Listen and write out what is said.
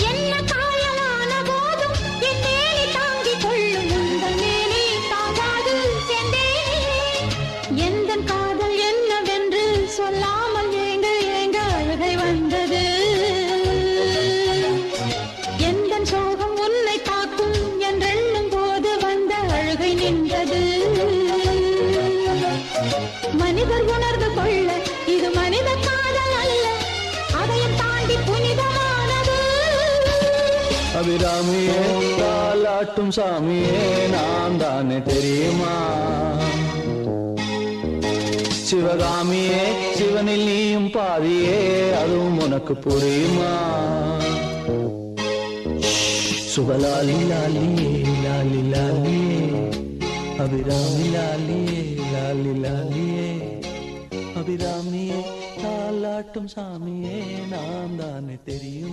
என்ன காயலான போதும் என் மேனி தாங்கிக் கொள்ளும் உங்கள் மேனி தாங்காது சென்றேனே. எந்தன் காதல் என்னவென்று சொல்லாமல் ஏங்க ஏங்க அழுகை வந்தது. எந்தன் சோகம் உன்னை தாக்கும் என்றெண்ணும் போது வந்த அழுகை நின்றது. மனிதர் உணர்ந்து கொள்ள இது மனித காதல் அல்ல, அதையும் தாண்டி புனிதமானது. அபிராமியே தாலாட்டும் சாமியே நான் தானே தெரியுமா? சிவகாமியே சிவனில் நீயும் பாதியே அதுவும் உனக்கு புரியுமா? சுபலாலி லாலியே லாலி லாலியே அபிராமி லாலியே லாலி லாலியே அபிராமியே தாலாட்டும் சாமியே நான் தானே தெரியும்.